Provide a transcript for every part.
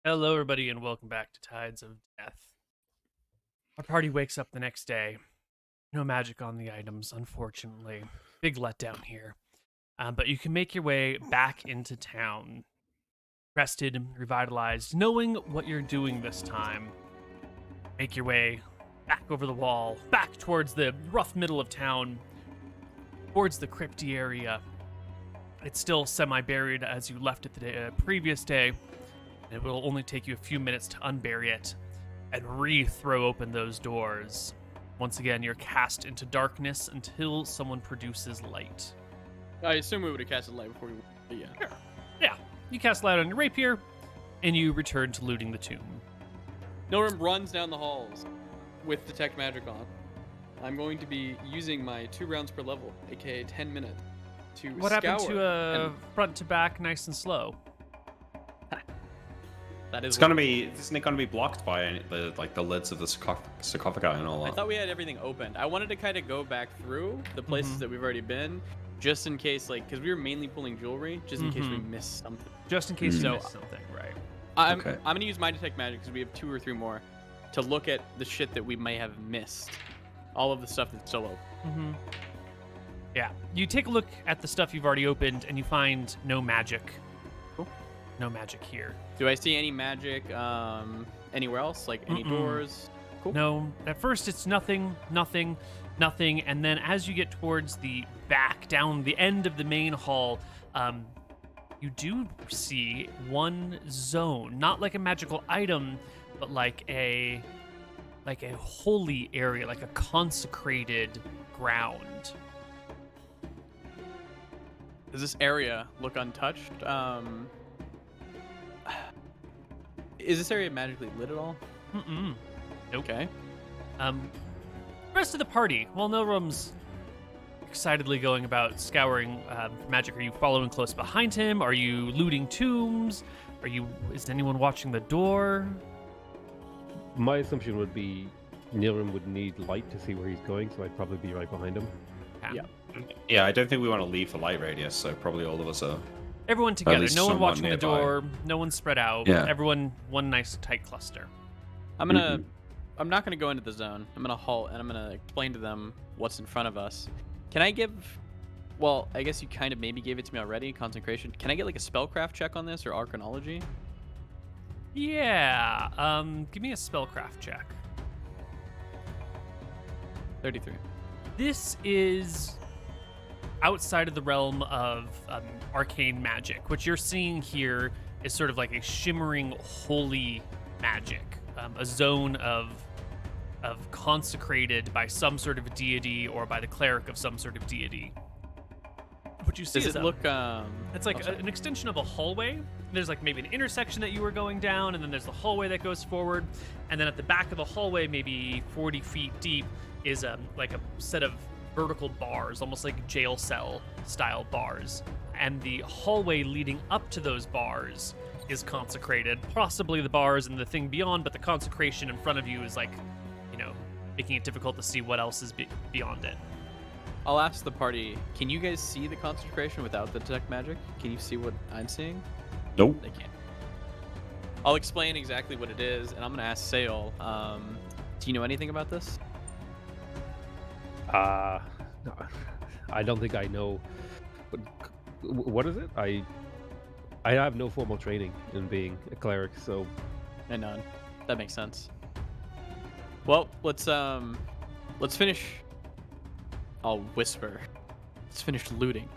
Hello, everybody, and welcome back to Tides of Death. Our party wakes up the next day. No magic on the items, unfortunately. Big letdown here. But you can make your way back into town, rested, revitalized, knowing what you're doing this time. Make your way back over the wall, back towards the rough middle of town, towards the crypty area. It's still semi-buried as you left it the previous day. It will only take you a few minutes to unbury it and re-throw open those doors. Once again, you're cast into darkness until someone produces light. I assume we would have casted light before we went, but yeah. Sure. Yeah. You cast light on your rapier, and you return to looting the tomb. Norum runs down the halls with Detect Magic on. I'm going to be using my 2 rounds per level, aka 10 minutes, to What scour. happened to front to back, nice and slow? That is. Isn't it gonna be blocked by the lids of the sarcophagi and all that? I thought we had everything opened. I wanted to kind of go back through the places that we've already been, just in case, because we were mainly pulling jewelry, just in case we missed something. Just in case you missed something, right? I'm gonna use my Detect Magic because we have 2 or 3 more to look at the shit that we may have missed. All of the stuff that's still open. Yeah. You take a look at the stuff you've already opened, and you find no magic. Cool. No magic here. Do I see any magic anywhere else? Like any doors? Cool. No. At first, it's nothing, and then as you get towards the back, down the end of the main hall, you do see one zone, not like a magical item, but like a holy area, like a consecrated ground. Does this area look untouched? Is this area magically lit at all? Nope. Okay. Rest of the party, while Nilrum's excitedly going about scouring for magic, are you following close behind him? Are you looting tombs? Is anyone watching the door? My assumption would be Nilrum would need light to see where he's going, so I'd probably be right behind him. Yeah. Yeah, I don't think we want to leave the light radius, so probably all of us are. Everyone together, least no one somewhat watching nearby. the door, no one spread out. Yeah. Everyone one nice tight cluster. I'm not gonna go into the zone. I'm gonna halt and I'm gonna explain to them what's in front of us. Can I give? Well, I guess you kind of maybe gave it to me already. Consecration. Can I get like a spellcraft check on this or arcanology? Yeah. Give me a spellcraft check. 33. This is outside of the realm of arcane magic. What you're seeing here is sort of like a shimmering holy magic, a zone of consecrated by some sort of deity or by the cleric of some sort of deity. What you see Does is it look? it's like an extension of a hallway. There's like maybe an intersection that you were going down, and then there's the hallway that goes forward, and then at the back of the hallway, maybe 40 feet deep, is like a set of vertical bars, almost like jail cell style bars. And the hallway leading up to those bars is consecrated. Possibly the bars and the thing beyond, but the consecration in front of you is like, making it difficult to see what else is beyond it. I'll ask the party. Can you guys see the consecration without the Detect Magic? Can you see what I'm seeing? Nope. They can't. I'll explain exactly what it is, and I'm gonna ask Sale. Do you know anything about this? No, I don't think I know. But what is it? I have no formal training in being a cleric, so. And none. That makes sense. Well, let's finish. I'll whisper. Let's finish looting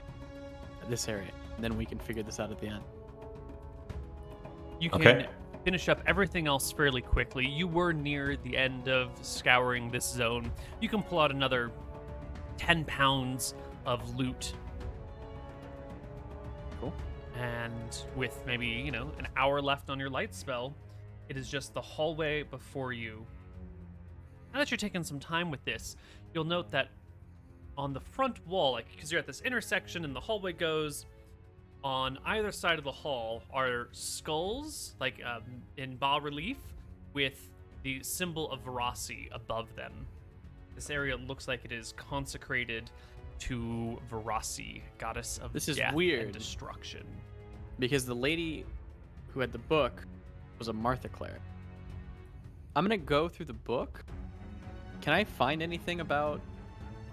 this area, and then we can figure this out at the end. You can Okay. finish up everything else fairly quickly. You were near the end of scouring this zone. You can pull out another 10 pounds of loot. Cool. And with maybe, an hour left on your light spell, it is just the hallway before you. Now that you're taking some time with this, you'll note that on the front wall, because you're at this intersection and the hallway goes, on either side of the hall are skulls, in bas relief, with the symbol of Verasi above them. This area looks like it is consecrated to Verasi, goddess of This is death weird. and destruction. Because the lady who had the book was a Martha cleric. I'm gonna go through the book. Can I find anything about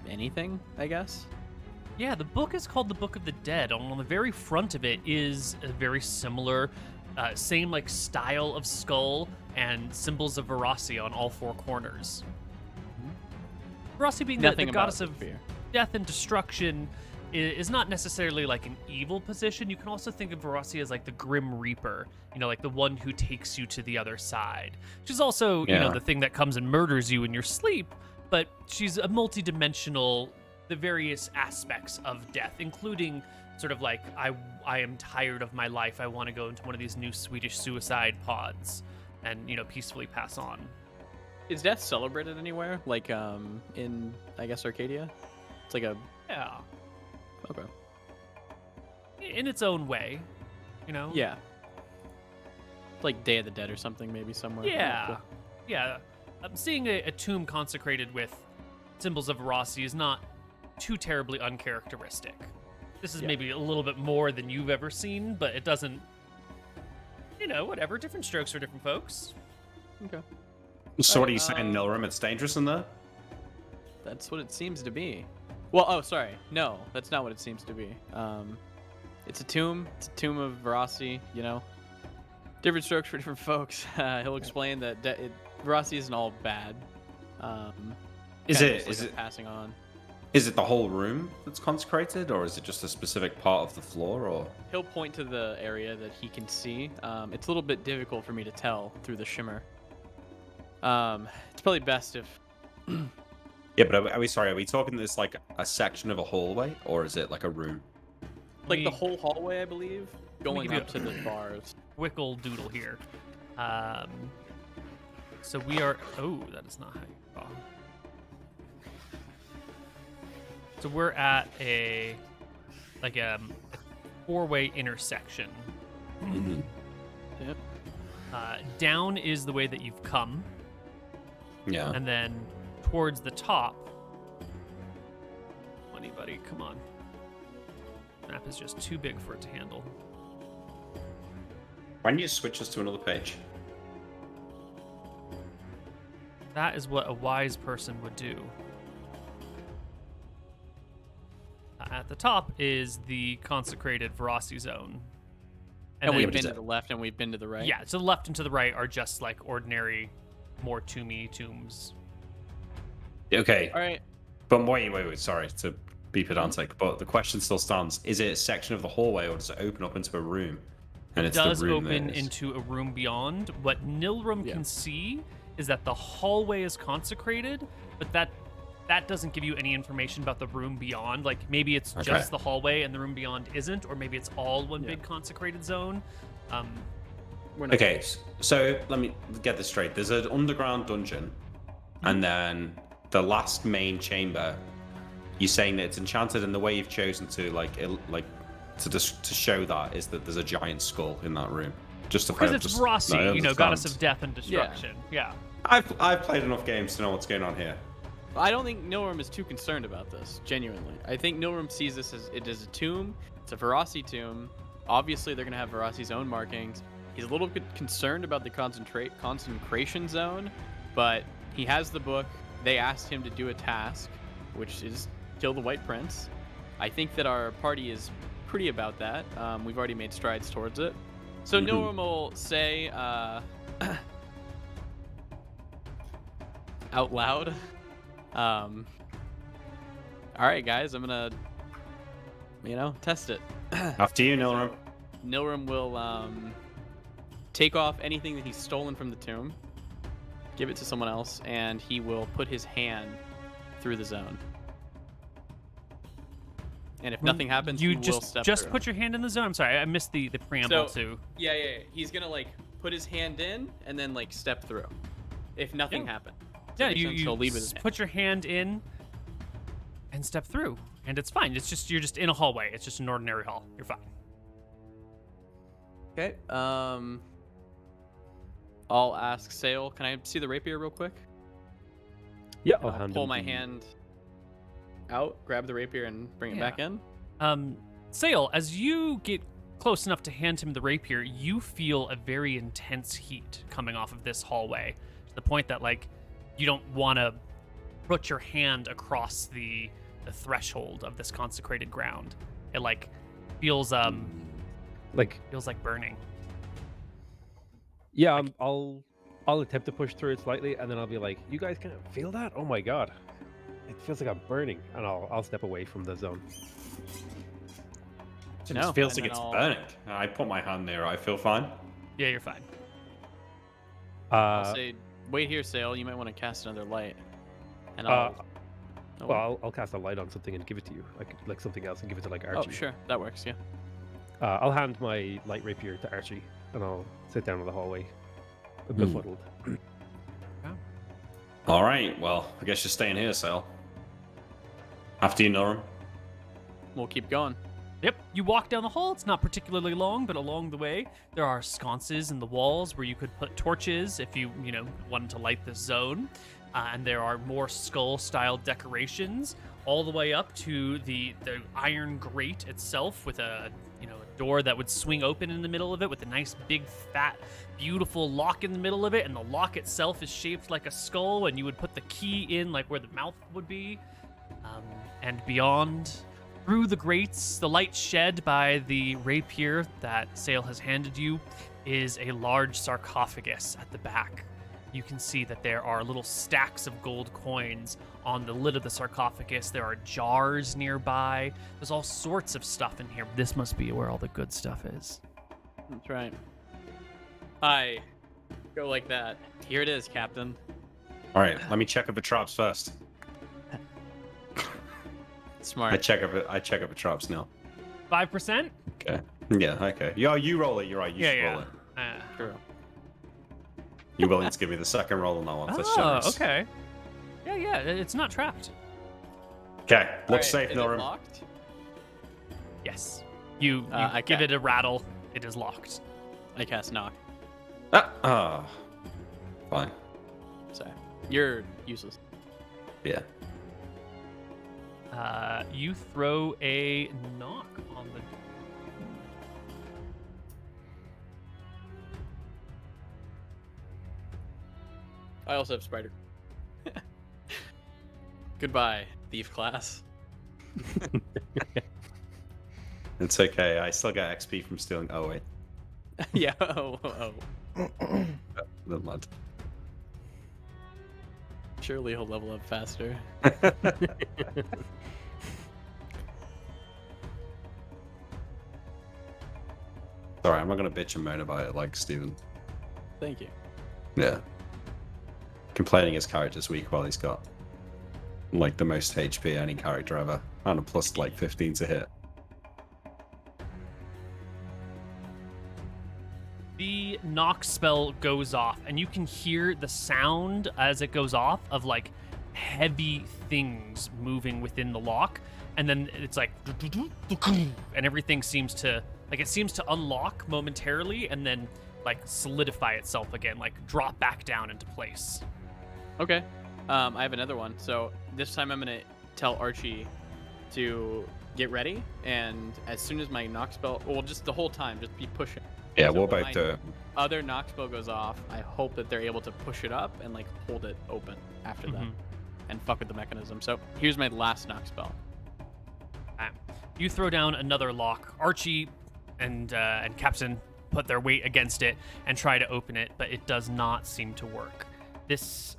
anything, I guess? Yeah, the book is called the Book of the Dead. On the very front of it is a very similar, same like style of skull and symbols of Verasi on all four corners. Verasi being the Nothing goddess about of fear. death and destruction is not necessarily like an evil position. You can also think of Verasi as like the Grim Reaper, you know, like the one who takes you to the other side. She's also, you know, Yeah. the thing that comes and murders you in your sleep, but she's a multi-dimensional, the various aspects of death, including sort of like, I am tired of my life. I want to go into one of these new Swedish suicide pods and, you know, peacefully pass on. Is death celebrated anywhere? Like in I guess Arcadia? It's like a Yeah. okay. In its own way, you know? Yeah. Like Day of the Dead or something, maybe somewhere. Yeah. Cool. Yeah. Seeing a tomb consecrated with symbols of Verasi is not too terribly uncharacteristic. This is Yeah. maybe a little bit more than you've ever seen, but it doesn't, you know, whatever. Different strokes for different folks. Okay. So what are you Alright, saying, Nilrim? It's dangerous in there? That's what it seems to be. Well, oh, sorry. No, that's not what it seems to be. It's a tomb. It's a tomb of Verasi, you know. Different strokes for different folks. He'll explain that Verasi isn't all bad. Is kinda it- just is like a it- passing on? Is it the whole room that's consecrated, or is it just a specific part of the floor? Or He'll point to the area that he can see. It's a little bit difficult for me to tell through the shimmer. It's probably best if yeah, but are we talking this like a section of a hallway, or is it like a room? like the We- whole hallway, I believe, going give you up to the bars. Wickle doodle here. So we are. Oh, that is not how you draw. So we're at a four-way intersection. Yep. Down is the way that you've come, Yeah. and then towards the top. Money, buddy, come on. Map is just too big for it to handle. Why don't you switch us to another page? That is what a wise person would do. At the top is the consecrated Verasi zone. And then- we've what been is to it? the left and we've been to the right. Yeah, to the left and to the right are just like ordinary, more tomby tombs. Okay, All right. but wait. Sorry to be pedantic, but the question still stands: is it a section of the hallway, or does it open up into a room? And It it's does the room open that is- into a room beyond. What Nilrim Yeah. can see is that the hallway is consecrated, but that doesn't give you any information about the room beyond. Like maybe it's Okay. just the hallway and the room beyond isn't, or maybe it's all one Yeah. big consecrated zone. We're not Okay, so let me get this straight. There's an underground dungeon, and then the last main chamber. You're saying that it's enchanted, and the way you've chosen to to show that is that there's a giant skull in that room. Just to Because kind of it's just Verasi, no, you know, goddess understand. of death and destruction. Yeah. I've played enough games to know what's going on here. I don't think Nilrim is too concerned about this, genuinely. I think Nilrim sees this as it is a tomb. It's a Verasi tomb. Obviously, they're going to have Verasi's own markings. He's a little bit concerned about the consecration zone, but he has the book. They asked him to do a task, which is kill the White Prince. I think that our party is pretty about that. We've already made strides towards it. So Nilrim will say out loud, all right, guys, I'm gonna, test it. After you, Nilrim. Nilrim will take off anything that he's stolen from the tomb, give it to someone else, and he will put his hand through the zone. And if nothing happens, You he will just step through. put your hand in the zone. I'm sorry, I missed the preamble So- too. Yeah. He's gonna put his hand in and then step through. If nothing Yeah. happened. Does that Yeah, make sense? He'll leave with his hand. put your hand in and step through, and it's fine. It's just you're just in a hallway. It's just an ordinary hall. You're fine. Okay. I'll ask Sale. Can I see the rapier real quick? Yeah, And I'll I'll hand pull him my the- hand out, grab the rapier, and bring it back in. Sale, as you get close enough to hand him the rapier, you feel a very intense heat coming off of this hallway, to the point that like you don't want to put your hand across the threshold of this consecrated ground. It like feels feels like burning. Yeah, I'll attempt to push through it slightly, and then I'll be like, "You guys can't feel that? Oh my god, it feels like I'm burning," and I'll step away from the zone. It No, just feels and like then it's I'll- burning. I put my hand there. I feel fine. Yeah, you're fine. I'll say, wait here, Sale. You might want to cast another light. And I'll. Well, I'll cast a light on something and give it to you, like something else, and give it to like Archie. Oh, sure. That works, yeah. I'll hand my light rapier to Archie, and I'll sit down in the hallway, befuddled. All right. Well, I guess you're staying here, Sale. After you know him. We'll keep going. Yep, you walk down the hall. It's not particularly long, but along the way, there are sconces in the walls where you could put torches if you wanted to light this zone. And there are more skull-style decorations all the way up to the iron grate itself with a door that would swing open in the middle of it with a nice big fat beautiful lock in the middle of it, and the lock itself is shaped like a skull, and you would put the key in like where the mouth would be. And beyond, through the grates, the light shed by the rapier that Sale has handed you is a large sarcophagus at the back. You can see that there are little stacks of gold coins on the lid of the sarcophagus. There are jars nearby. There's all sorts of stuff in here. This must be where all the good stuff is. That's right. I go like that. Here it is, Captain. All right. Let me check up the traps first. Smart. I check up the traps now. 5%? Okay. Yeah. Okay. Yeah. You roll it. You're right. You should roll it. True. You willing to give me the second roll on that one? That's Oh, generous. okay. Yeah. It's not trapped. Okay. Looks Alright, safe, is no it room. locked? Yes. You I give ca- it a rattle. It is locked. I cast knock. Fine. Sorry. You're useless. Yeah. You throw a knock on the. I also have spider. Goodbye, thief class. It's okay. I still get XP from stealing. Oh wait. Yeah. Oh. Never mind. Surely he'll level up faster. Sorry, I'm not gonna bitch and moan about it like Steven. Thank you. Yeah. Complaining his character's weak while he's got like the most HP any character ever. And a plus like 15 to hit. The knock spell goes off, and you can hear the sound as it goes off of like heavy things moving within the lock, and then it's like, and everything seems to unlock momentarily, and then like solidify itself again, like drop back down into place. Okay. I have another one. So this time I'm gonna tell Archie to get ready, and as soon as my knock spell, well, just the whole time, just be pushing. Yeah, So we'll when both my do it. Other knock spell goes off, I hope that they're able to push it up and like hold it open after that, and fuck with the mechanism. So here's my last knock spell. You throw down another lock. Archie and Captain put their weight against it and try to open it, but it does not seem to work. This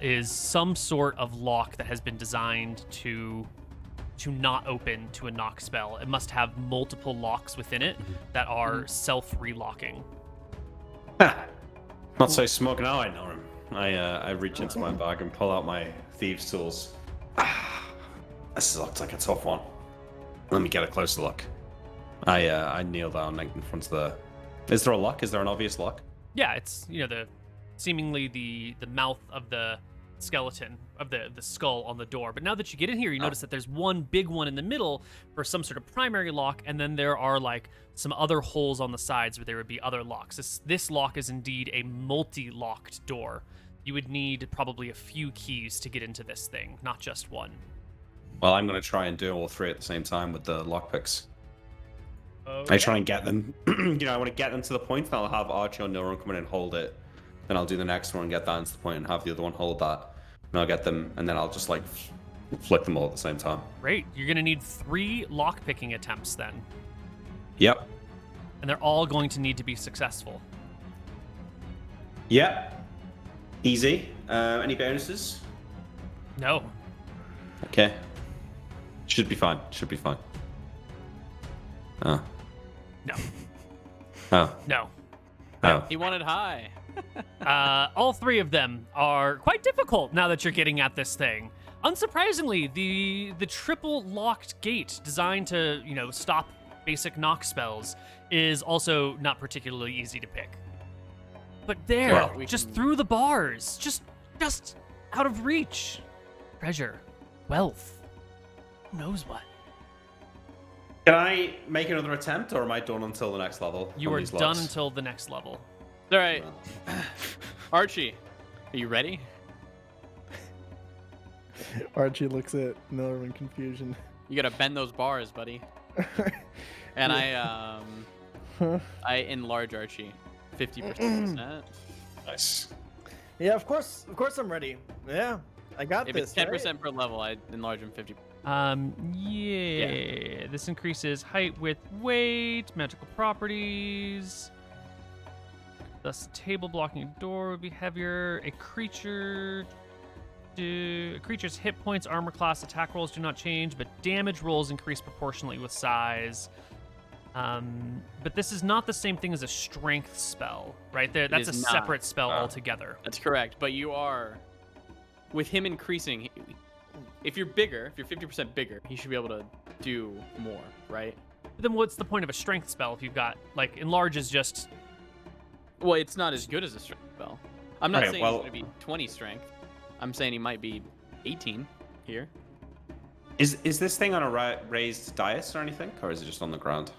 is some sort of lock that has been designed to not open to a knock spell. It must have multiple locks within it that are self-relocking. Not so smug now, I know him. I reach into my bag and pull out my thieves' tools. This looks like a tough one. Let me get a closer look. I kneel down in front of the. Is there a lock? Is there an obvious lock? Yeah, it's seemingly the mouth of the skeleton of the skull on the door. But now that you get in here, you notice that there's one big one in the middle for some sort of primary lock, and then there are like some other holes on the sides where there would be other locks. This lock is indeed a multi-locked door. You would need probably a few keys to get into this thing, not just one. Well, I'm going to try and do all three at the same time with the lockpicks. I try and get them. I want to get them to the point, and I'll have Archie or Neal come in and hold it. Then I'll do the next one and get that into the point, and have the other one hold that. And I'll get them, and then I'll just like flick them all at the same time. Great. You're going to need 3 lock-picking attempts then. Yep. And they're all going to need to be successful. Yep. Easy. Any bonuses? No. Okay. Should be fine. Should be fine. Oh. No. Oh. No. Oh. He wanted high. All 3 of them are quite difficult now that you're getting at this thing. Unsurprisingly, the triple locked gate designed to, stop basic knock spells is also not particularly easy to pick. But there, Well, just through the bars, just out of reach. Treasure, wealth, who knows what. Can I make another attempt, or am I done until the next level? You on are these done locks? until the next level. All right. Archie, are you ready? Archie looks at Miller in confusion. You gotta bend those bars, buddy. And I enlarge Archie 50%. Nice. Yeah, of course I'm ready. Yeah, I got If this. it's 10% per level, I enlarge him 50%. Yeah. This increases height, width, weight, magical properties. Thus, table blocking a door would be heavier. A creature's hit points, armor class, attack rolls do not change, but damage rolls increase proportionally with size. But this is not the same thing as a strength spell, right? That's a is not. separate spell altogether. That's correct, but you are, with him increasing, if you're 50% bigger, he should be able to do more, right? But then what's the point of a strength spell if you've got, enlarge is just... Well, it's not as good as a strength spell. I'm not Okay, saying well- he's going to be 20 strength. I'm saying he might be 18 here. Is this thing on a raised dais or anything, or is it just on the ground?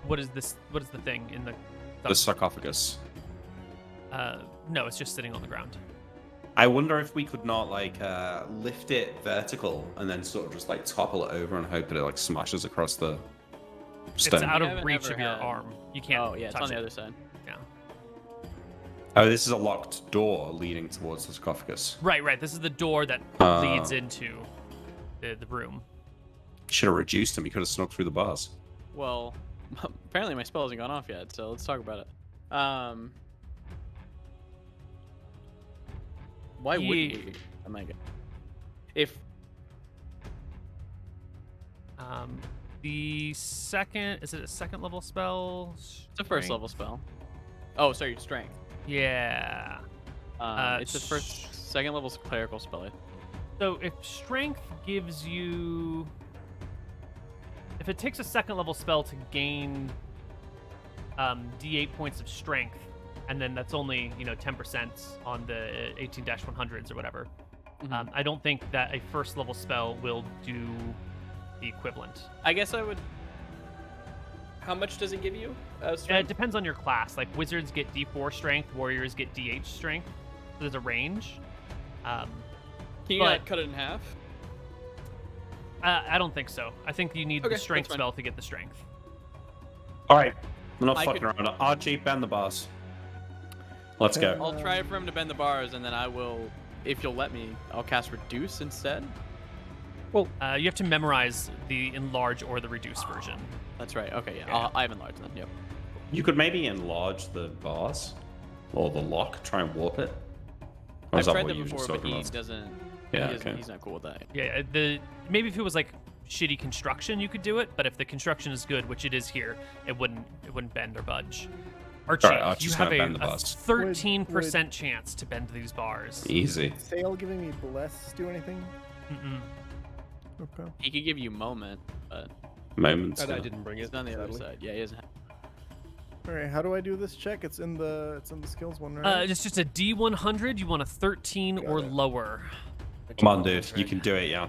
What is this? What is the thing in the... The sarcophagus. No, it's just sitting on the ground. I wonder if we could not lift it vertical and then sort of just topple it over and hope that it smashes across the stone. It's out We of haven't reach ever of your had- arm. You can't Oh, yeah, it's touch on the it. other side. Yeah. Oh, this is a locked door leading towards the sarcophagus. Right. This is the door that Ah. leads into the room. Should have reduced him. He could have snuck through the bars. Well, apparently my spell hasn't gone off yet, so let's talk about it. Why would we? Oh my god. If The second... Is it a second level spell? it's a first Strength? level spell. Oh, sorry, strength. Yeah. It's the second level clerical spell. So if strength gives you... If it takes a second level spell to gain d8 points of strength, and then that's only 10% on the 18-100s or whatever, Mhm. I don't think that a first level spell will do the equivalent. I guess I would. How much does it give you? It Strength? depends on your class. Like wizards get d4 strength, warriors get d8 strength. So there's a range. Can you but- not cut it in half? I don't think so. I think you need Okay, the strength that's fine. spell to get the strength. All right. I'm not I fucking could- around. RG, bend the bars. Let's go. I'll try for him to bend the bars, and then I will, if you'll let me, I'll cast Reduce instead. You have to memorize the enlarge or the reduce version. That's right. Okay, yeah. Yeah. I have enlarged them. Yep. You could maybe enlarge the bars or the lock, try and warp it. Or I've is that tried what that you were before, just but talking he about? doesn't. Yeah, he doesn't okay. He's not cool with that. Yeah, maybe if it was like shitty construction, you could do it. But if the construction is good, which it is here, it wouldn't bend or budge. Archie, Alright, Archie's you have gonna bend the a bars. 13% chance to bend these bars. Easy. Sale giving me bless do anything? Mm-mm. Okay. He could give you moment, but Moments. I didn't bring it's it. on the other sadly. side. Yeah, he doesn't. All right. How do I do this check? It's in the skills one, right? It's just a D100. You want a 13 or it. lower. Come on, dude. You can do it, yeah.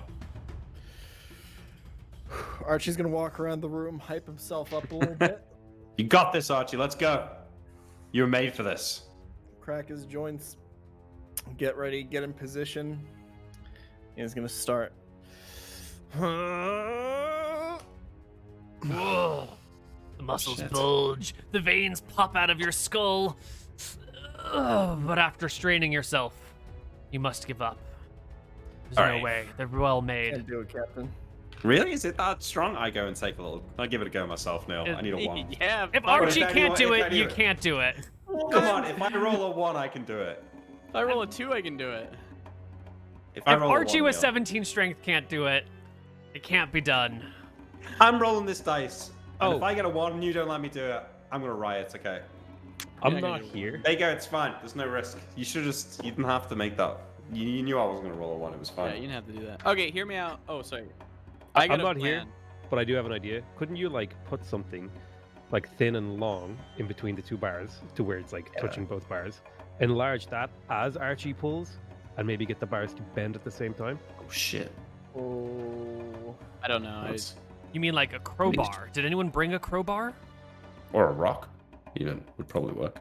Archie's gonna walk around the room, hype himself up a little bit, You got this, Archie. Let's go. You were made for this. crack his joints, get ready, get in position. And he's gonna start. Whoa. The muscles shit. bulge. The veins pop out of your skull. But after straining yourself, you must give up. There's All no right. way. They're well made. Can't do it, Captain. Really? Is it that strong? I go and take a little. I give it a go myself, Neil. It- I need a 1. Yeah. If fuck Archie it. if can't do anyone- if it, you anyone- can't do it. Come on, if I roll a 1, I can do it. If I roll a 2, I can do it. If I If roll a Archie 1, with Neil, 17 strength can't do it, it can't be done. I'm rolling this dice. And Oh. if I get a 1 and you don't let me do it, I'm gonna riot. Okay. I'm not gonna not do it. here. There you go. It's fine. There's no risk. You didn't have to make that. You knew I wasn't gonna roll a 1. It was Yeah, fine. you didn't have to do that. Okay, hear me out. Oh, sorry. I got I'm a not here, plan. but I do have an idea. Couldn't you like put something like thin and long in between the 2 bars to where it's like touching both bars? Enlarge that as Archie pulls, and maybe get the bars to bend at the same time. Oh shit. Oh. I don't know. That's- You mean like a crowbar? Did anyone bring a crowbar? Or a rock. Even would probably work.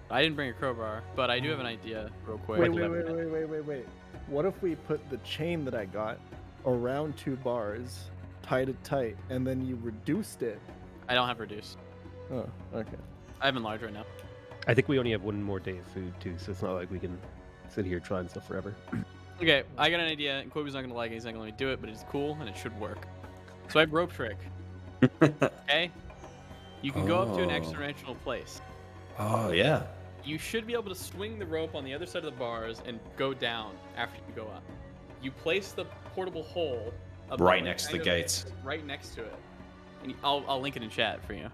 I didn't bring a crowbar, but I do have an idea real quick. Wait. What if we put the chain that I got around 2 bars, tied it tight, and then you reduced it? I don't have reduce. Oh, okay. I have enlarge right now. I think we only have 1 more day of food too, so it's not like we can sit here trying stuff forever. Okay, I got an idea, and Koibu's not gonna like it. He's not gonna let me do it, but it's cool and it should work. So I have rope trick. Okay, you can go up to an Oh. extra-dimensional place. Oh yeah. You should be able to swing the rope on the other side of the bars and go down after you go up. You place the portable hole above Right it, next to kind the of gates. Right next to it. And I'll link it in chat for you.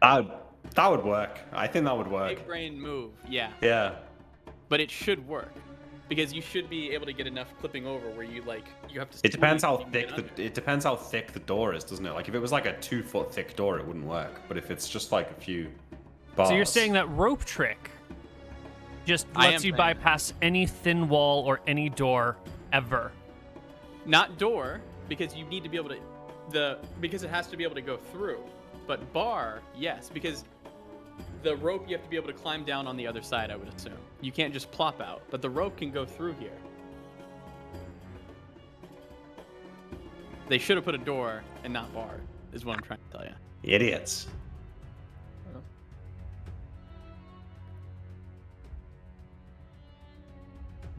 That would work. I think that would work. Big brain move, yeah. Yeah. But it should work because you should be able to get enough clipping over where you have to. It depends how squeeze and you thick can get under. it depends how thick the door is, doesn't it? Like if it was like a 2-foot thick door, it wouldn't work. But if it's just like a few bars. So you're saying that rope trick just I lets am you saying bypass any thin wall or any door ever? Not door because you need to be able to because it has to be able to go through. But bar, yes, because the rope you have to be able to climb down on the other side, I would assume. You can't just plop out, but the rope can go through here. They should have put a door and not bar, is what I'm trying to tell you. idiots.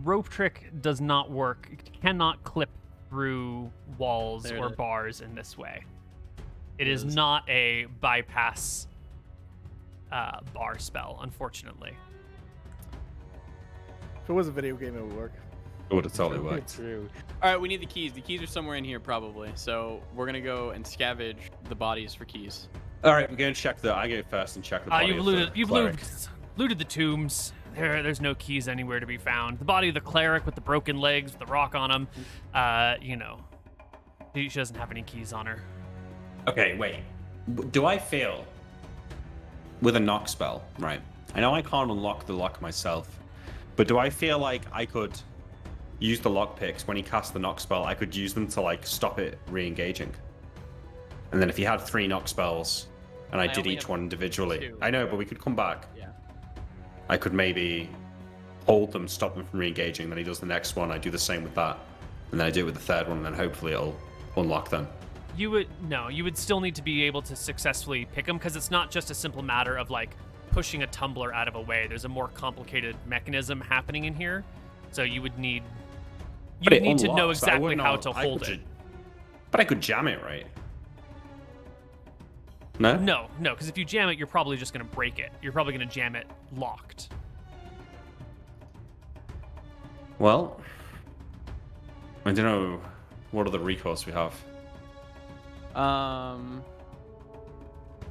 Rope trick does not work. It cannot clip through walls There it or is. bars in this way. It It is is. not a bypass bar spell, unfortunately. If it was a video game, it would work. It would have totally worked. True. All right, we need the keys. The keys are somewhere in here probably. So we're going to go and scavenge the bodies for keys. All right, we're going to check I go first and check the body You've of the cleric. looted the tombs. There's no keys anywhere to be found. The body of the cleric with the broken legs, with the rock on him. She doesn't have any keys on her. Okay, wait. Do I feel with a knock spell, right? I know I can't unlock the lock myself, but do I feel like I could use the lock picks when he casts the knock spell? I could use them to like stop it re-engaging. And then if he had 3 knock spells, and I did only each have one individually, 2. I know, but we could come back. Yeah. I could maybe hold them, stop them from re-engaging. Then he does the next one. I do the same with that, and then I do it with the third one, and then hopefully it'll unlock them. You would still need to be able to successfully pick them because it's not just a simple matter of like pushing a tumbler out of a way. There's a more complicated mechanism happening in here. So you would need But it to know unlocks, but I exactly wouldn't how know- to I hold could it. But I could jam it, right? No? No, because if you jam it, you're probably just going to break it. You're probably going to jam it locked. Well, I don't know what other recourse we have.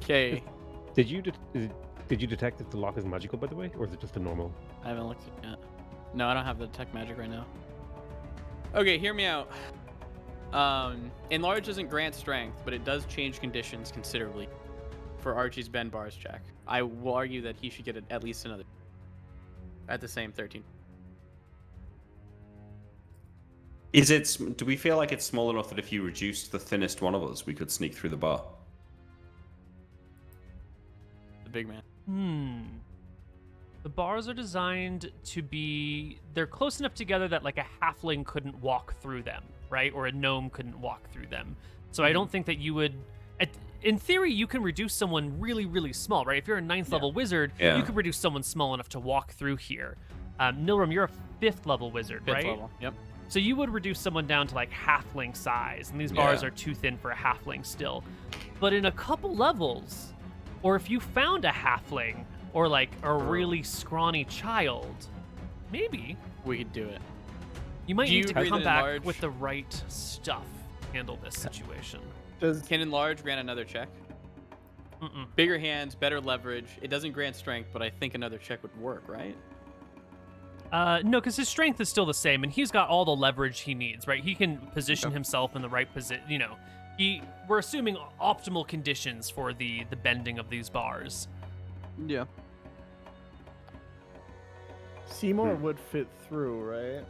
Okay. Did you detect if the lock is magical, by the way, or is it just a normal? I haven't looked at it yet. No, I don't have the detect magic right now. Okay, hear me out. Enlarge doesn't grant strength, but it does change conditions considerably for Archie's bend bars check. I will argue that he should get it at least another at the same 13. Do we feel like it's small enough that if you reduced the thinnest one of us, we could sneak through the bar? The big man. The bars are designed to be... They're close enough together that like a halfling couldn't walk through them, right? Or a gnome couldn't walk through them. So I don't think that you would. In theory, you can reduce someone really, really small, right? If you're a 9th level wizard, Yeah. you could reduce someone small enough to walk through here. Nilram, you're a 5th level wizard, 5th right? level. Yep. So you would reduce someone down to like halfling size, and these bars Yeah. are too thin for a halfling still. But in a couple levels, or if you found a halfling or like a really scrawny child, maybe We could do it. you might Do need you to agree come that back enlarge- with the right stuff to handle this situation. Can enlarge grant another check? Mm-mm. Bigger hands, better leverage. It doesn't grant strength, but I think another check would work, right? No, because his strength is still the same, and he's got all the leverage he needs, right? He can position himself in the right position. You know, we're assuming optimal conditions for the bending of these bars. Yeah. Seymour would fit through, right?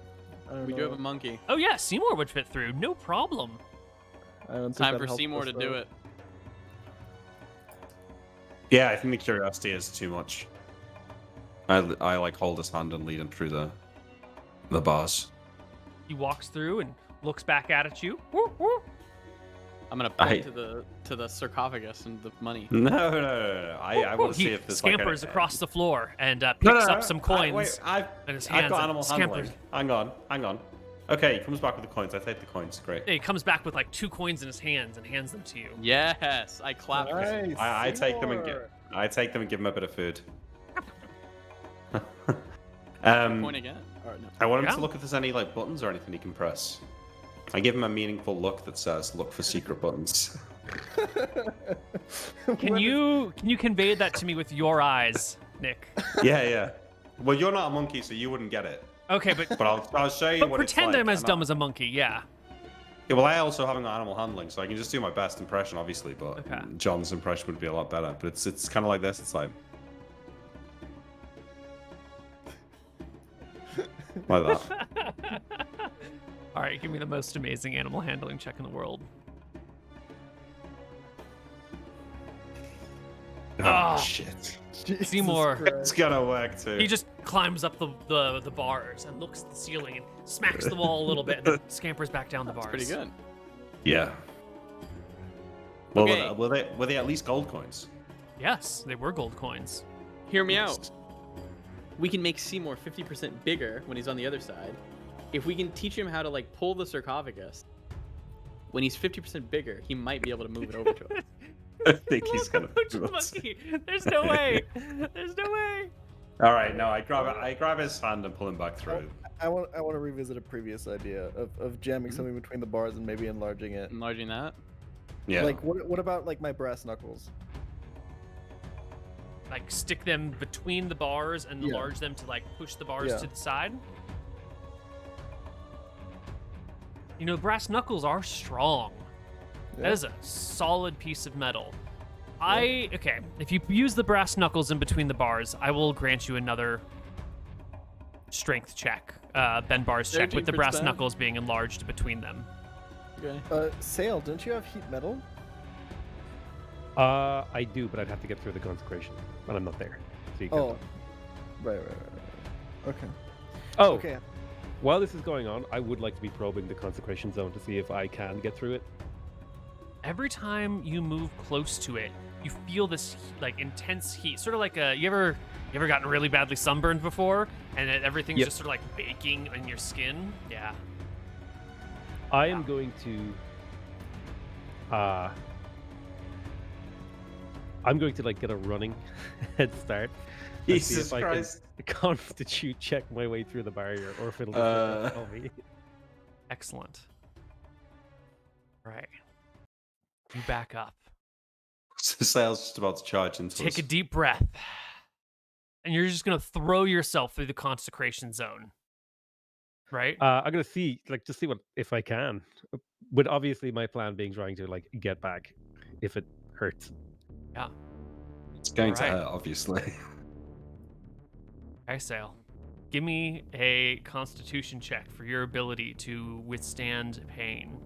I don't We know. do have a monkey. Oh yeah, Seymour would fit through, no problem. I don't think Time that for helps Seymour us, to do though. it. Yeah, I think the curiosity is too much. I like hold his hand and lead him through the bars. He walks through and looks back at you. Woo, woo. I'm gonna point to the sarcophagus and the money. No. I want to He see if there's scampers like across the floor and picks No, up some coins. Wait, in his I've hands got and animal scampers. handling. Hang on. Okay, he comes back with the coins. I take the coins. Great. He comes back with like 2 coins in his hands and hands them to you. Yes, I clap. for him. Nice, I take them and Seymour. give him a bit of food. Point again? Or no? I want him Yeah. to look if there's any like buttons or anything he can press. I give him a meaningful look that says, "Look for secret buttons." Can you convey that to me with your eyes, Nick? Yeah. Well, you're not a monkey, so you wouldn't get it. Okay, but But I'll show you but what pretend it's like. I'm as and dumb as a monkey. Yeah. Yeah, well, I also haven't got animal handling, so I can just do my best impression, obviously. But Okay. John's impression would be a lot better. But it's kind of like this. It's like that. All right, give me the most amazing animal handling check in the world. Oh, Ah. shit! Jesus Seymour. Christ. It's gonna work too. He just climbs up the bars and looks at the ceiling and smacks the wall a little bit and then scampers back down the bars. Pretty good. Yeah. Well, Okay. were they at least gold coins? Yes, they were gold coins. Hear me out. We can make Seymour 50% bigger when he's on the other side. If we can teach him how to like pull the sarcophagus, when he's 50% bigger, he might be able to move it over to us. I think he's gonna. Monkey. There's no way. There's no way. All right, no, I grab his hand and pull him back through. I want to revisit a previous idea of jamming something between the bars and maybe enlarging it. Enlarging that. Yeah. Like what about like my brass knuckles? Like stick them between the bars and Yeah. enlarge them to like push the bars Yeah. to the side. You know, brass knuckles are strong. Yeah. That is a solid piece of metal. Okay, if you use the brass knuckles in between the bars, I will grant you another strength check, bend bars check, with the brass 13%. knuckles being enlarged between them. Okay. Sail, don't you have heat metal? I do, but I'd have to get through the consecration, and I'm not there. So you can't Oh, talk. right. Okay. Oh, Okay. while this is going on, I would like to be probing the consecration zone to see if I can get through it. Every time you move close to it, you feel this like intense heat, sort of like you ever gotten really badly sunburned before, and everything's Yep. just sort of like baking in your skin. Yeah. I am going to I'm going to like get a running head start. and see Jesus if I can Christ. constitute check my way through the barrier, or if it'll just tell me. Excellent. Right. You back up. So Sail's just about to charge into Take us. a deep breath. And you're just gonna throw yourself through the consecration zone. Right? I'm gonna see what if I can. But obviously my plan being trying to like get back if it hurts. It's going to Alright. hurt, obviously. Okay, Sail. Give me a constitution check for your ability to withstand pain.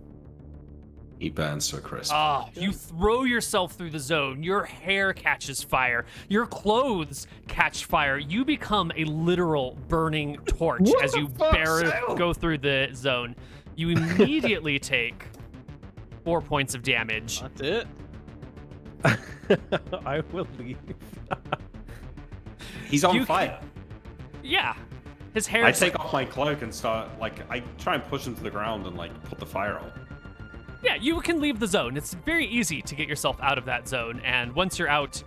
He burns so crisp. You throw yourself through the zone. Your hair catches fire. Your clothes catch fire. You become a literal burning torch as you Sail? go through the zone. You immediately take 4 points of damage. That's it. I will leave. He's on You fire. Yeah. His hair. I take off my cloak and start, I try and push him to the ground and, put the fire out. Yeah, you can leave the zone. It's very easy to get yourself out of that zone. And once you're out,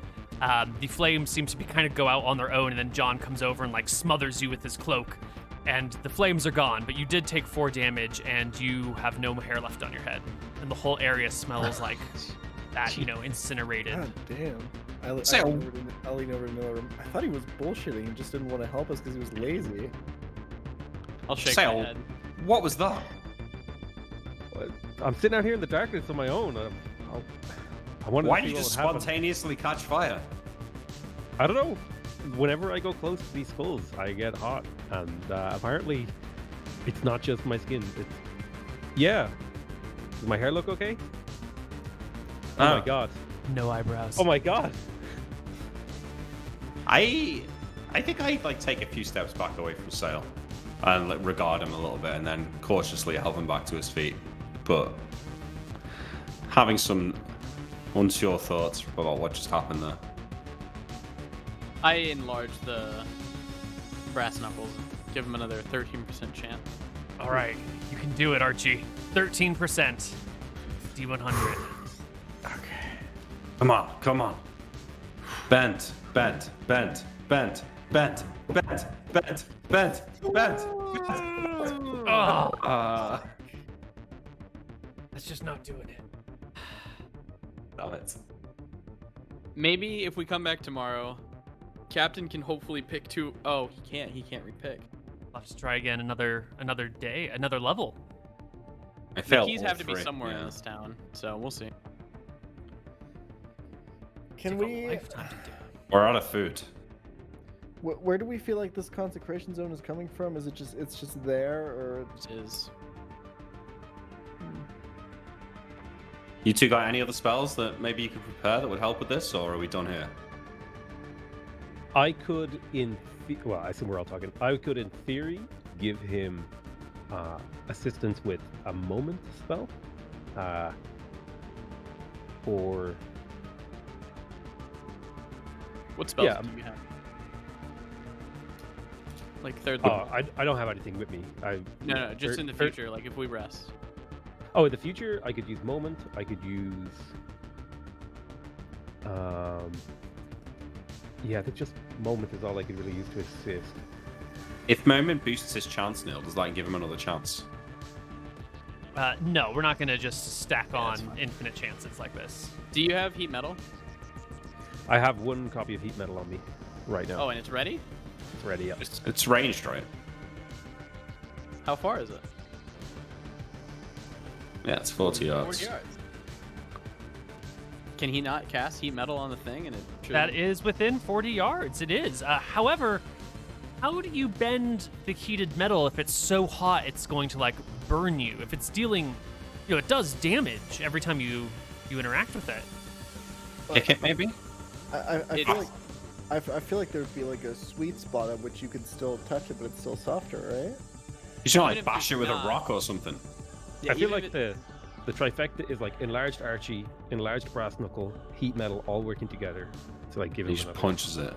the flames seem to be kind of go out on their own. And then John comes over and smothers you with his cloak. And the flames are gone, but you did take 4 damage and you have no hair left on your head. And the whole area smells like that, incinerated. God damn. I leaned over to Miller. I thought he was bullshitting. He just didn't want to help us because he was lazy. I'll shake Say, my head. what was that? I'm sitting out here in the darkness on my own. I wanted Why to did see you what just would happen. spontaneously catch fire? I don't know. Whenever I go close to these skulls, I get hot, and apparently, it's not just my skin. Yeah. Does my hair look okay? Oh my god. No eyebrows. Oh my god. I think I take a few steps back away from Sale and regard him a little bit and then cautiously help him back to his feet. But having some unsure thoughts about what just happened there. I enlarge the brass knuckles. Give him another 13% chance. All right, you can do it, Archie. 13%. D100. Come on. Bent. Oh, that's just not doing it. Damn it. Maybe if we come back tomorrow, Captain can hopefully pick 2. Oh, he can't. He can't repick. I'll have to try again another day, another level. I The failed keys all have to be 3, somewhere in yeah. this town, so we'll see. Can Take a we? lifetime to do. We're out of food. Where do we feel like this consecration zone is coming from? Is it's just there, or It is. You two got any other spells that maybe you could prepare that would help with this, or are we done here? I could, well, I assume we're all talking. I could, in theory, give him assistance with a moment spell, or What spells Yeah. do you have? Like third. I don't have anything with me. No, just in the future. Like if we rest. Oh, in the future, I could use moment. I could use. Yeah, I think just moment is all I could really use to assist. If Moment boosts his chance, Neal, does that give him another chance? No, we're not gonna just stack Yeah, on that's fine. infinite chances like this. Do you have heat metal? I have 1 copy of heat metal on me right now. Oh, and it's ready? It's ready. Yeah. It's ranged, right? How far is it? Yeah, it's 40 yards. 40 yards. Can he not cast heat metal on the thing and it should... That is within 40 yards. It is. However, how do you bend the heated metal if it's so hot it's going to burn you? If it's dealing, it does damage every time you interact with it. Kick it, maybe? I feel like there'd be a sweet spot at which you could still touch it, but it's still softer, right? You should Even if bash it it's with not- a rock or something. Yeah, I feel even like if it- the trifecta is enlarged Archie, enlarged brass knuckle, heat metal, all working together to give He him just another. punches it.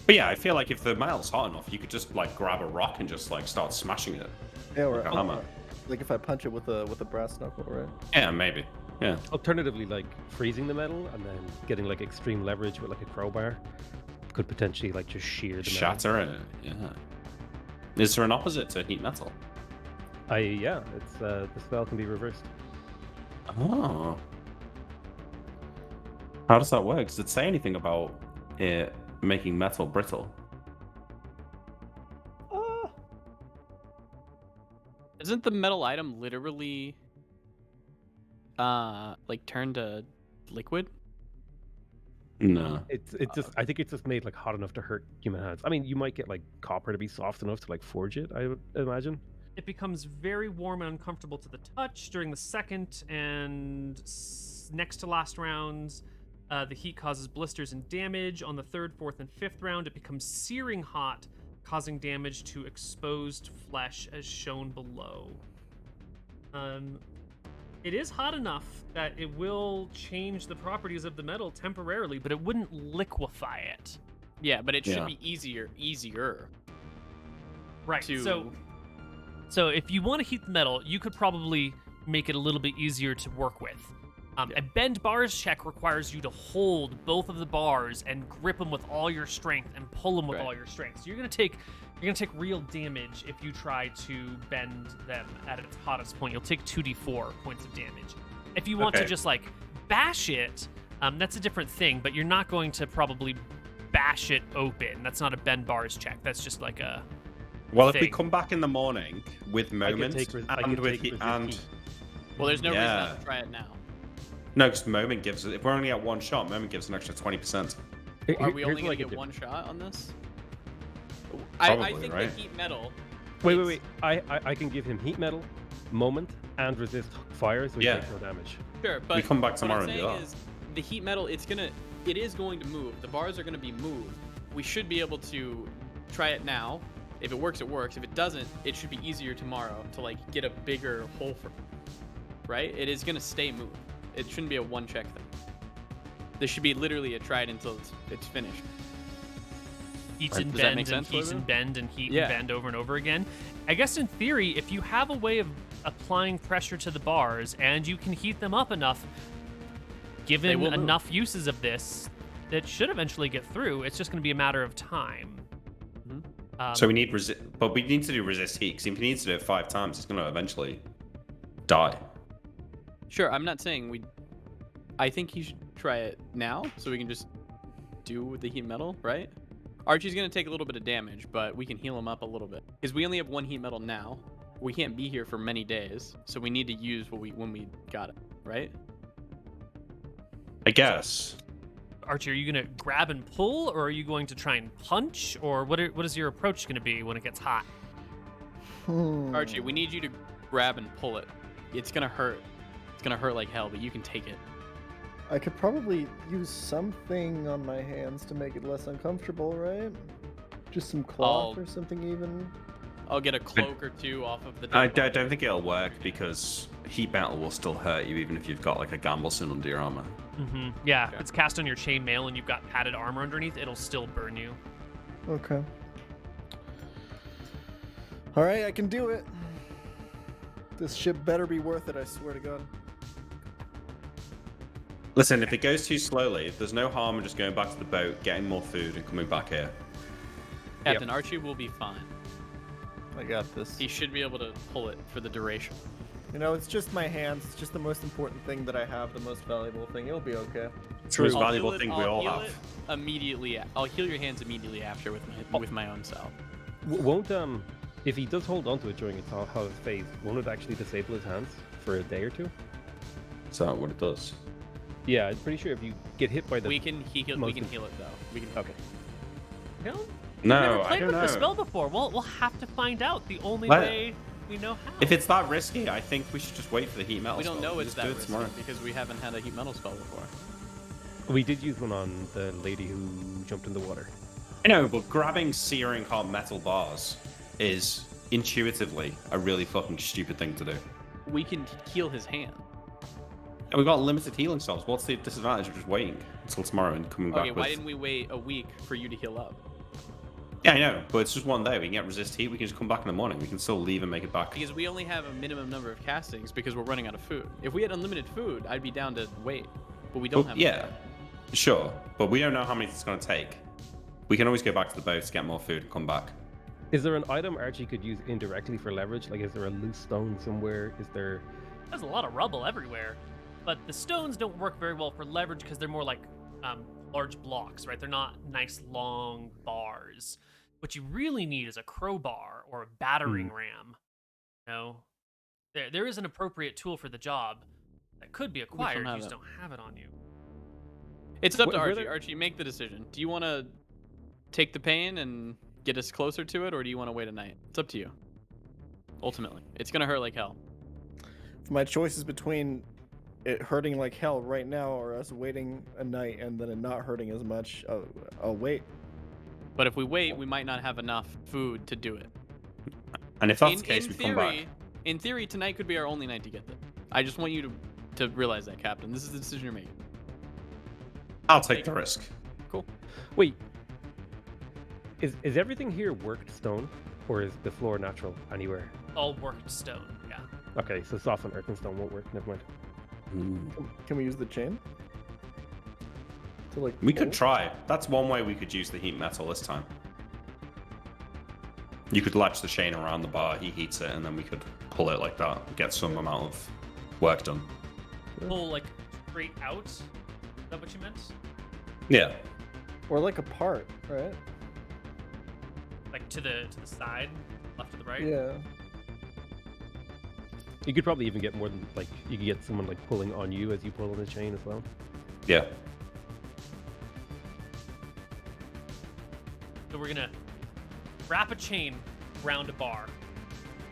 But yeah, I feel like if the metal's hot enough, you could just grab a rock and just start smashing it. Yeah, or Like a hammer. if I punch it with a brass knuckle, right? Yeah, maybe. Yeah. Alternatively, freezing the metal and then getting extreme leverage with a crowbar could potentially just shear the metal. Shatter it. Yeah. Is there an opposite to heat metal? Yeah, it's the spell can be reversed. Oh. How does that work? Does it say anything about it making metal brittle? Isn't the metal item literally turned to liquid? No. It's just I think it's just made hot enough to hurt human hands. I mean, you might get copper to be soft enough to forge it, I would imagine. It becomes very warm and uncomfortable to the touch during the second and next to last rounds. The heat causes blisters and damage. On the third, fourth, and fifth round, it becomes searing hot, causing damage to exposed flesh as shown below. It is hot enough that it will change the properties of the metal temporarily, but it wouldn't liquefy it. Yeah, but it should Yeah. be easier. Right. To... So if you want to heat the metal, you could probably make it a little bit easier to work with. A bend bars check requires you to hold both of the bars and grip them with all your strength and pull them with Right. all your strength. So you're gonna take real damage if you try to bend them at its hottest point. You'll take 2d4 points of damage. If you want to Okay. just like bash it, that's a different thing. But you're not going to probably bash it open. That's not a bend bars check. That's just like a Well, if we thing. come back in the morning with moment take res- I and could with take heat resist and heat. Well, there's no reason Yeah. not to try it now. no, because moment gives if we're only at one shot, moment gives an extra 20%. Are we Here's only what I going to could get do. one shot on this? I Probably, think right? the heat metal... Wait. I can give him heat metal, moment, and resist fire, so he Yeah. takes no damage. Sure, but come back what tomorrow I'm and do saying that. is the heat metal, it is going to move. The bars are going to be moved. We should be able to try it now. If it works, it works. If it doesn't, it should be easier tomorrow to like get a bigger hole for it. Right? It is going to stay moved. It shouldn't be a one check thing. This should be literally a try it until it's finished. heat Right. and Does that bend make and sense, heat Koibu? and bend and heat Yeah. and bend over and over again. I guess in theory, if you have a way of applying pressure to the bars and you can heat them up enough, given will move. enough uses of this, it should eventually get through. It's just going to be a matter of time. Mhm. So we need but we need to do resist heat. Because if he needs to do it 5 times, he's going to eventually die. Sure, I'm not saying I think he should try it now so we can just do the heat metal, right? Archie's going to take a little bit of damage, but we can heal him up a little bit. Because we only have one heat metal now. We can't be here for many days, so we need to use when we got it, right? I guess. Archie, are you going to grab and pull, or are you going to try and punch, or what is your approach going to be when it gets hot? Archie, we need you to grab and pull it. It's going to hurt. It's going to hurt like hell, but you can take it. I could probably use something on my hands to make it less uncomfortable, right? Just some cloth I'll- or something even. I'll get a cloak or two off of the I dead don't think it'll work because heat metal will still hurt you even if you've got like a gamble under your armor. Mm-hmm. Yeah, Okay. if it's cast on your chainmail and you've got padded armor underneath, it'll still burn you. Okay. All right, I can do it. This ship better be worth it, I swear to God. Listen, if it goes too slowly, there's no harm in just going back to the boat, getting more food, and coming back here. Captain Archie will be fine. I got this. He should be able to pull it for the duration. You know, it's just my hands. It's just the most important thing that I have, the most valuable thing. It'll be okay. It's the most I'll valuable heal it- thing we I'll all heal have. it immediately. I'll heal your hands immediately after with my own self. Won't if he does hold onto it during its hot phase, won't it actually disable his hands for a day or two? Is that what it does? Yeah, I'm pretty sure if you get hit by the We can heal most it though. We can. okay. You know, No, never I played don't with know. the spell before. We'll have to find out. The only Let- way we know how. If it's that risky, I think we should just wait for the heat metal. We don't spell. know it's Just that do it risky tomorrow. because we haven't had a heat metal spell before. We did use one on the lady who jumped in the water. I know, but grabbing searing hot metal bars is intuitively a really fucking stupid thing to do. We can heal his hand. And we've got limited healing spells. What's the disadvantage of just waiting until tomorrow and coming back Okay, with... why didn't we wait a week for you to heal up? Yeah, I know, but it's just one day. We can get resist heat. We can just come back in the morning. We can still leave and make it back. Because we only have a minimum number of castings because we're running out of food. If we had unlimited food, I'd be down to wait. But we don't have. Yeah, sure, but we don't know how many it's going to take. We can always go back to the boat to get more food and come back. Is there an item Archie could use indirectly for leverage? Like, is there a loose stone somewhere? Is there... There's a lot of rubble everywhere, but the stones don't work very well for leverage because they're more like large blocks, right? They're not nice long bars. What you really need is a crowbar or a battering ram. You know, there is an appropriate tool for the job that could be acquired. You have just it. don't have it on you. It's up to Were Archie. there- Archie, make the decision. Do you want to take the pain and get us closer to it, or do you want to wait a night? It's up to you. Ultimately, it's gonna hurt like hell. If my choice is between it hurting like hell right now or us waiting a night and then it not hurting as much, I'll wait. But if we wait, we might not have enough food to do it. And if that's the case, we come back. In theory, tonight could be our only night to get them. I just want you to realize that, Captain. This is the decision you're making. I'll take the risk. Cool. Wait. Is everything here worked stone, or is the floor natural anywhere? All worked stone. Yeah. Okay, so soft on earth and stone won't work. Never mind. Can we use the chain? To, like, We pull? could try. That's one way we could use the heat metal this time. You could latch the chain around the bar, he heats it, and then we could pull it like that, get some amount of work done. Pull like straight out. Is that what you meant? Yeah. Or like a part, right? Like to the side, left to the right. Yeah. You could probably even get more than like you could get someone like pulling on you as you pull on the chain as well. Yeah. So we're gonna wrap a chain around a bar,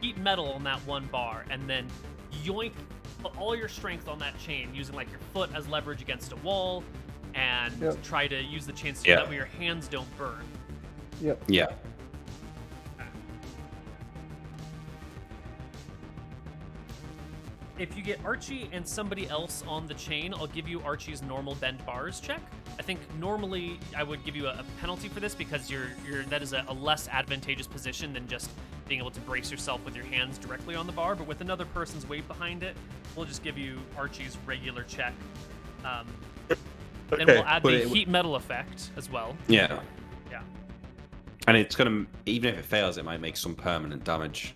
heat metal on that one bar, and then yoink, put all your strength on that chain using like your foot as leverage against a wall, and Yep. try to use the chain so Yeah. that way your hands don't burn. Yep. Yeah. If you get Archie and somebody else on the chain, I'll give you Archie's normal bend bars check. I think normally I would give you a penalty for this because that is a less advantageous position than just being able to brace yourself with your hands directly on the bar. But with another person's weight behind it, we'll just give you Archie's regular check. Then we'll add the heat metal effect as well. Yeah. Yeah. And it's gonna, even if it fails, it might make some permanent damage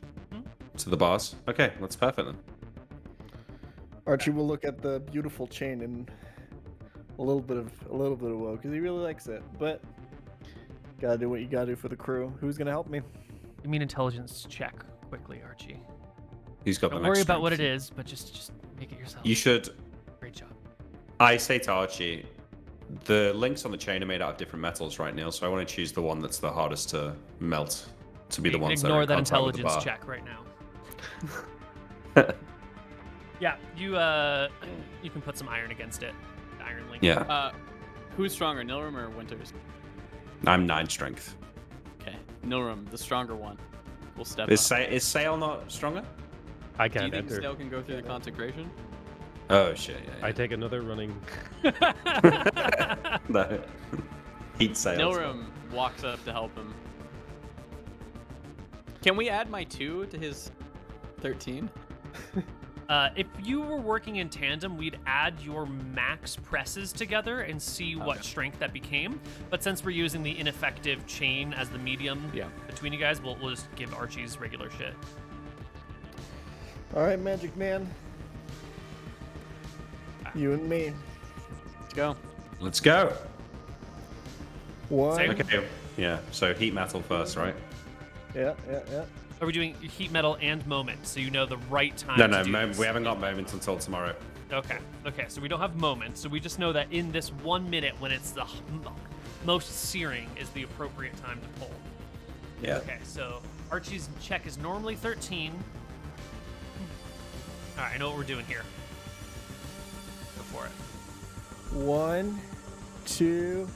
to the bars. Okay, that's perfect then. Archie will look at the beautiful chain and a little bit of woe because he really likes it. But gotta do what you gotta do for the crew. Who's gonna help me? Give me an intelligence check quickly, Archie. He's got Don't the next worry about what it strength. is, but just make it yourself. You should. Great job. I say to Archie, the links on the chain are made out of different metals, right, Neal? So I want to choose the one that's the hardest to melt to be the You can ones ignore that are that in contact with the intelligence bar. check right now. Yeah, you can put some iron against it. The iron link. Yeah, Who's stronger, Nilrum or Winters? I'm 9 strength. Okay, Nilrum, the stronger one. We'll step Is up. Sail not stronger? I Do you can't think enter. Sail can go through the consecration? Oh shit! Yeah. I take another running. No. Heat Sail. Nilrum walks up to help him. Can we add my 2 to his 13? If you were working in tandem, we'd add your max presses together and see what strength that became. But since we're using the ineffective chain as the medium between you guys, we'll just give Archie's regular shit. All right, Magic Man. You and me. Let's go. Let's go. One. Same. Okay. Yeah. So heat metal first, right? Yeah. Are we doing heat metal and moment, so you know the right time No, to do no. this? We haven't got moments until tomorrow. Okay, so we don't have moment, so we just know that in this 1 minute when it's the most searing is the appropriate time to pull. Yeah. Okay, so Archie's check is normally 13. All right, I know what we're doing here. Go for it. 1, 2.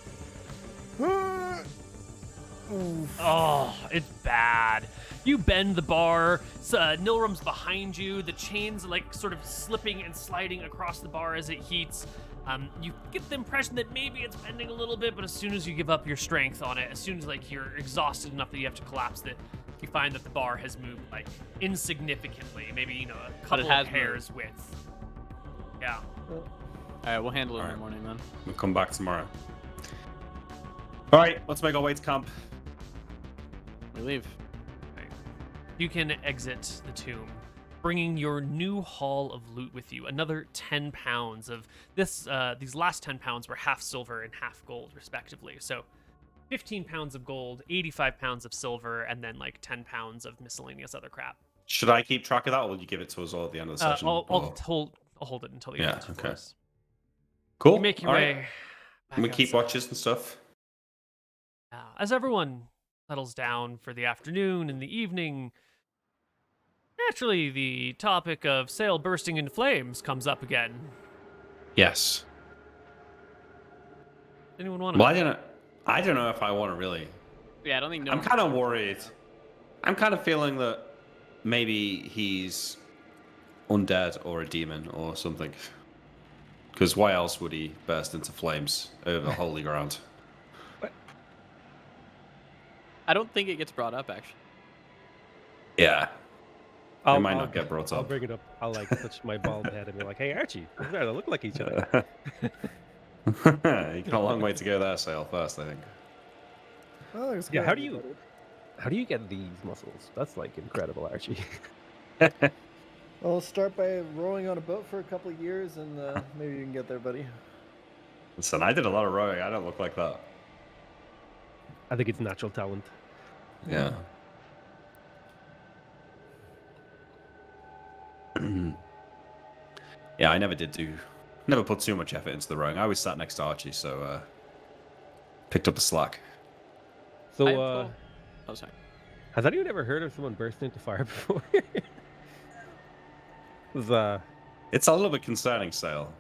Oh, it's bad. You bend the bar. Nilrum's behind you. The chain's like sort of slipping and sliding across the bar as it heats. You get the impression that maybe it's bending a little bit, but as soon as you give up your strength on it, as soon as like you're exhausted enough that you have to collapse it, you find that the bar has moved like insignificantly, maybe a couple of hairs width. Yeah. All right, we'll handle it in All the right. morning then. We'll come back tomorrow. All right. Let's make our way to camp. We leave. You can exit the tomb, bringing your new haul of loot with you. Another 10 pounds of this. These last 10 pounds were half silver and half gold, respectively. So 15 pounds of gold, 85 pounds of silver, and then like 10 pounds of miscellaneous other crap. Should I keep track of that, or will you give it to us all at the end of the session? I'll Or- hold it until the Yeah, end. Of okay. course. Cool. You make your All way. right. back We keep outside. watches and stuff. As everyone settles down for the afternoon and the evening, naturally the topic of sail bursting into flames comes up again. Yes. Anyone want to? Well, I don't know if I want to really Yeah, I don't think no I'm one's kind of gonna- worried. I'm kind of feeling that maybe he's undead or a demon or something. Because why else would he burst into flames over holy ground? I don't think it gets brought up actually. Yeah, I'll, might I'll- not get brought I'll up. bring it up. I'll like touch my bald head and be like, "Hey, Archie, over there, they look like each other." You got a long way to go there, Sale. First, I think. Oh, it's Yeah, good, how do you- everybody. How do you get these muscles? That's like incredible, Archie. Well, start by rowing on a boat for a couple of years, and maybe you can get there, buddy. Listen, I did a lot of rowing. I don't look like that. I think it's natural talent. Yeah. Yeah, I never put too much effort into the rowing. I always sat next to Archie, so picked up the slack. So, I have 12 Oh, sorry. has anyone ever heard of someone bursting into fire before? It's It's a little bit concerning, Sale.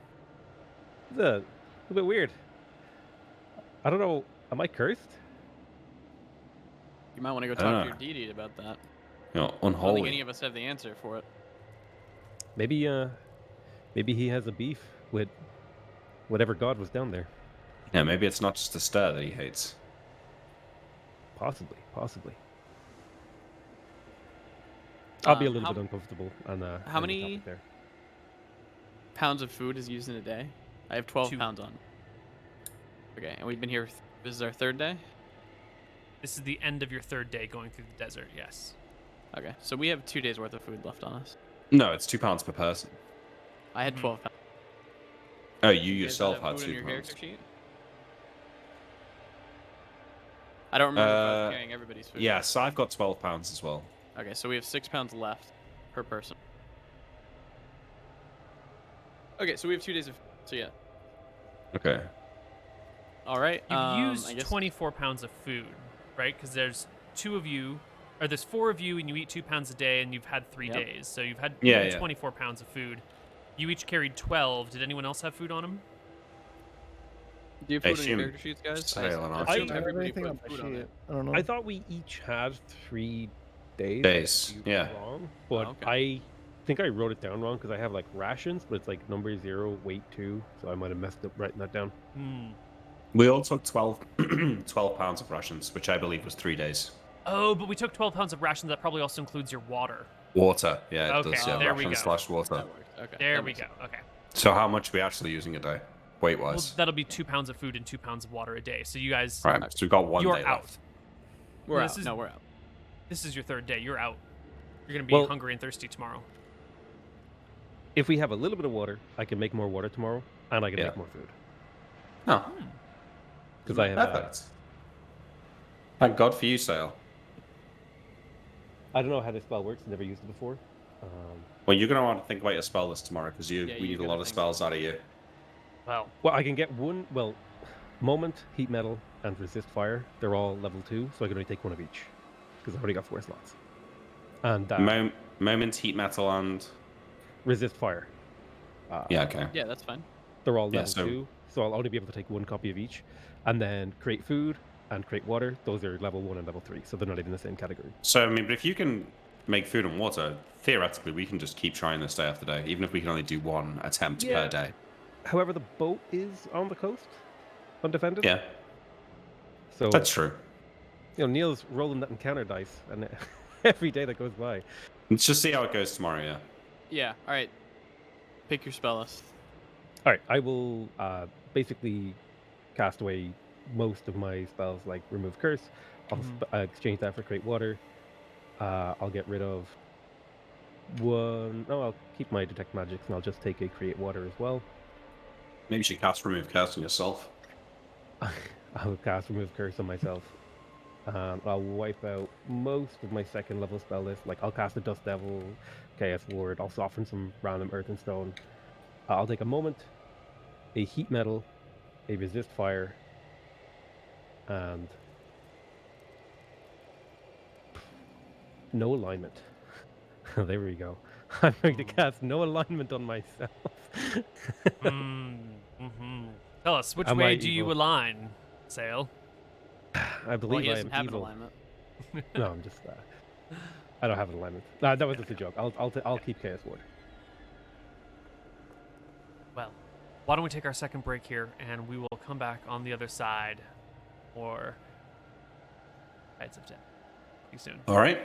a bit weird. I don't know. Am I cursed? You might want to go I don't talk to know. your deity about that. You know, I don't think unholy. any of us have the answer for it. Maybe he has a beef with whatever god was down there. Yeah, maybe it's not just a stir that he hates. Possibly. I'll be a little How bit uncomfortable on how on the many- topic there. pounds of food is used in a day? I have 12 2. pounds on. Okay, and we've been here. This is our third day. This is the end of your third day going through the desert. Yes. Okay, so we have 2 days worth of food left on us. No, it's 2 pounds per person. I had 12 pounds. Oh, you You guys got yourself that had food in 2 your pounds. character sheet? I don't remember if I was Uh, carrying everybody's food. Yeah, so I've got 12 pounds as well. Okay, so we have 6 pounds left per person. Okay, so we have 2 days of. So yeah. Okay. All right. You've I used guess 24 pounds of food, right? Because there's 2 of you, or there's 4 of you, and you eat 2 pounds a day, and you've had 3 Yep. days. So you've had Yeah, even yeah. 24 pounds of food. You each carried 12. Did anyone else have food on them? Do you have I food in your assume character sheets, guys? Sale and I Archie. assume I don't have everybody anything put on my food on sheet. it. I don't know. I thought we each had 3 days. Days, if you yeah. Wrong, but okay. I think I wrote it down wrong because I have like rations, but it's like number 0, weight 2, so I might have messed up writing that down. Hmm. We all took 12 pounds of rations, which I believe was 3 days. Oh, but we took 12 pounds of rations. That probably also includes your water. Water, yeah, it Okay, does. Yeah, there we rations go. / water. That worked. Okay. There that we makes go. sense. Okay. So how much are we actually using a day, weight Well, wise? that'll be 2 pounds of food and 2 pounds of water a day. So you guys, Right, so we've got 1 you're day out. left. We're This out. is- No, we're out. This is your third day. You're out. You're gonna be Well- hungry and thirsty tomorrow. If we have a little bit of water, I can make more water tomorrow, and I can Yeah. make more food Oh, because I have. perfect. Thank God for you, Sale. I don't know how this spell works. Never used it before. Well, you're going to want to think about your spell list tomorrow because Yeah, we you need a gotta lot of think. spells out of you. Well, Well, I can get one. Well, moment, heat metal, and resist fire. They're all level 2, so I can only take 1 of each because I've already got 4 slots. And Moment, heat metal, and resist fire. yeah, okay. Yeah, that's fine. They're all Yeah, level so- 2, so I'll only be able to take 1 copy of each. And then create food and create water. Those are level 1 and level 3, so they're not even the same category. So I mean, but if you can make food and water, theoretically, we can just keep trying this day after day, even if we can only do 1 attempt Yeah. per day. However, the boat is on the coast, undefended. Yeah, So that's true. Neal's rolling that encounter dice, and every day that goes by. Let's just see how it goes tomorrow. Yeah. Yeah. All right. Pick your spell list. All right, I will basically cast away most of my spells, like remove curse. I'll exchange that for create water. I'll get rid of 1. No, I'll keep my detect magics, and I'll just take a create water as well. Maybe you should cast remove curse on yourself. I'll cast remove curse on myself. I'll wipe out most of my 2nd level spell list. Like I'll cast a Dust Devil, Chaos Ward. I'll soften some random Earth and Stone. I'll take a moment, a heat metal, a resist fire, and no alignment. There we go. I'm going to cast no alignment on myself. mm-hmm. Tell us, which Am way I do you evil? align, Sale? I Well, believe he I doesn't am have an evil. alignment. No, I'm just. I don't have an alignment. That was just a joke. I'll keep Chaos Ward. Well, why don't we take our second break here, and we will come back on the other side for Tides of Death. See you soon. All right.